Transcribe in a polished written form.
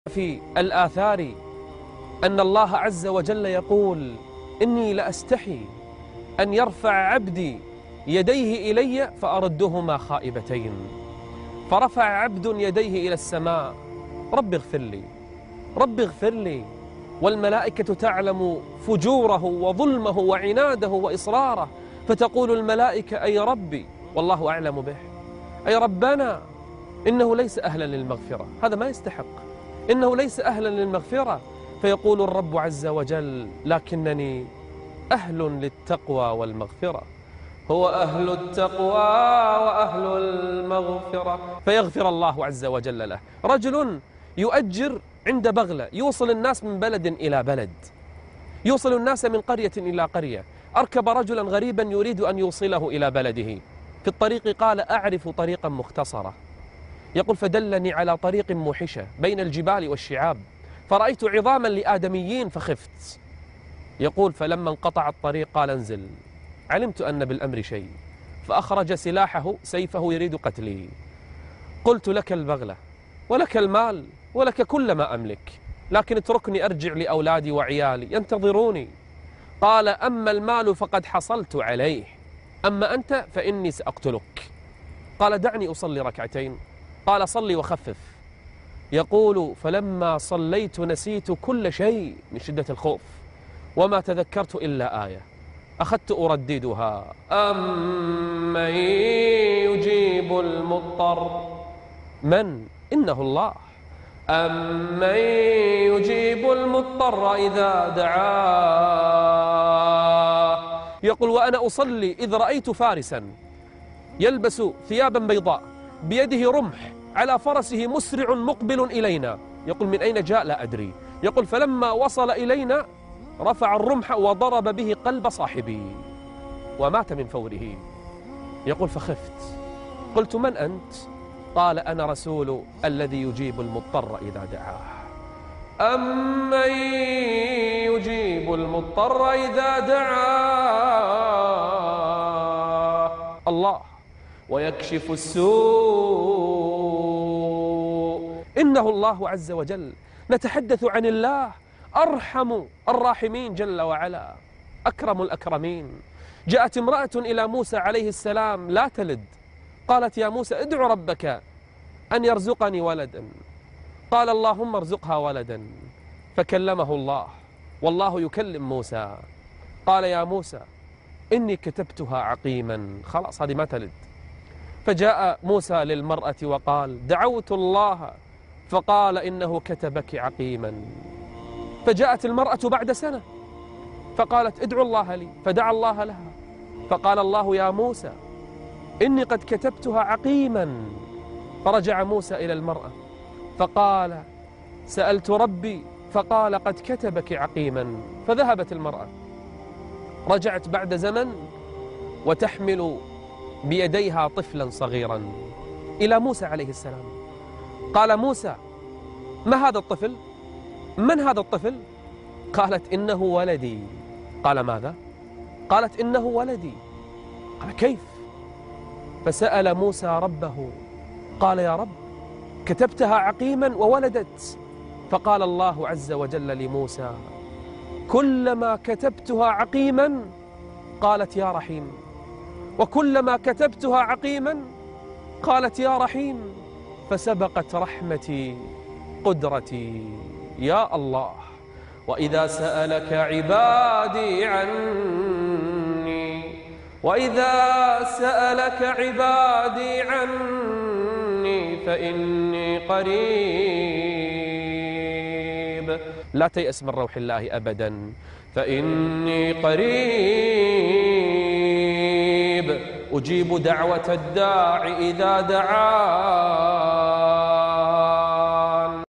في الآثار أن الله عز وجل يقول: إني لأستحي أن يرفع عبدي يديه إلي فأردهما خائبتين. فرفع عبد يديه إلى السماء: رب اغفر لي، رب اغفر لي، والملائكة تعلم فجوره وظلمه وعناده وإصراره، فتقول الملائكة: أي ربي، والله أعلم به، أي ربنا، إنه ليس أهلا للمغفرة، هذا ما يستحق، إنه ليس أهلا للمغفرة. فيقول الرب عز وجل: لكنني أهل للتقوى والمغفرة، هو أهل التقوى وأهل المغفرة. فيغفر الله عز وجل له. رجل يؤجر عند بغلة، يوصل الناس من بلد إلى بلد، يوصل الناس من قرية إلى قرية. أركب رجلا غريبا يريد أن يوصله إلى بلده. في الطريق قال: أعرف طريقا مختصرة. يقول: فدلني على طريق موحشة بين الجبال والشعاب، فرأيت عظاما لآدميين فخفت. يقول: فلما انقطع الطريق قال: انزل، علمت أن بالأمر شيء. فأخرج سلاحه سيفه يريد قتلي. قلت: لك البغلة ولك المال ولك كل ما أملك، لكن اتركني أرجع لأولادي وعيالي ينتظروني. قال: أما المال فقد حصلت عليه، أما أنت فإني سأقتلك. قال: دعني أصلي ركعتين. قال: صلي وخفف. يقول: فلما صليت نسيت كل شيء من شدة الخوف، وما تذكرت إلا آية أخذت أرددها: أمن يجيب المضطر. من؟ إنه الله. أمن يجيب المضطر إذا دعاه. يقول: وأنا أصلي إذ رأيت فارسا يلبس ثيابا بيضاء بيده رمح على فرسه مسرع مقبل إلينا. يقول: من أين جاء؟ لا أدري. يقول: فلما وصل إلينا رفع الرمح وضرب به قلب صاحبي ومات من فوره. يقول: فخفت، قلت: من أنت؟ قال: أنا رسول الذي يجيب المضطر إذا دعاه. أمن يجيب المضطر إذا دعاه الله ويكشف السوء إنه الله عز وجل. نتحدث عن الله أرحم الراحمين جل وعلا، أكرم الأكرمين. جاءت امرأة إلى موسى عليه السلام لا تلد، قالت: يا موسى ادع ربك أن يرزقني ولدا. قال: اللهم ارزقها ولدا. فكلمه الله، والله يكلم موسى. قال: يا موسى إني كتبتها عقيما، خلاص هذه ما تلد. فجاء موسى للمرأة وقال: دعوت الله فقال إنه كتبك عقيما. فجاءت المرأة بعد سنة فقالت: ادعو الله لي، فدعا الله لها. فقال الله: يا موسى إني قد كتبتها عقيما. فرجع موسى إلى المرأة فقال: سألت ربي فقال قد كتبك عقيما. فذهبت المرأة، رجعت بعد زمن وتحمل بيديها طفلا صغيرا إلى موسى عليه السلام. قال موسى: ما هذا الطفل؟ من هذا الطفل؟ قالت: إنه ولدي. قال: ماذا؟ قالت: إنه ولدي. قال: كيف؟ فسأل موسى ربه قال: يا رب كتبتها عقيما وولدت. فقال الله عز وجل لموسى: كلما كتبتها عقيما قالت يا رحيم، وكلما كتبتها عقيما قالت يا رحيم، فسبقت رحمتي قدرتي يا الله. وإذا سألك عبادي عني، وإذا سألك عبادي عني فإني قريب. لا تيأس من روح الله أبدا، فإني قريب أجيب دعوة الداع إذا دعان.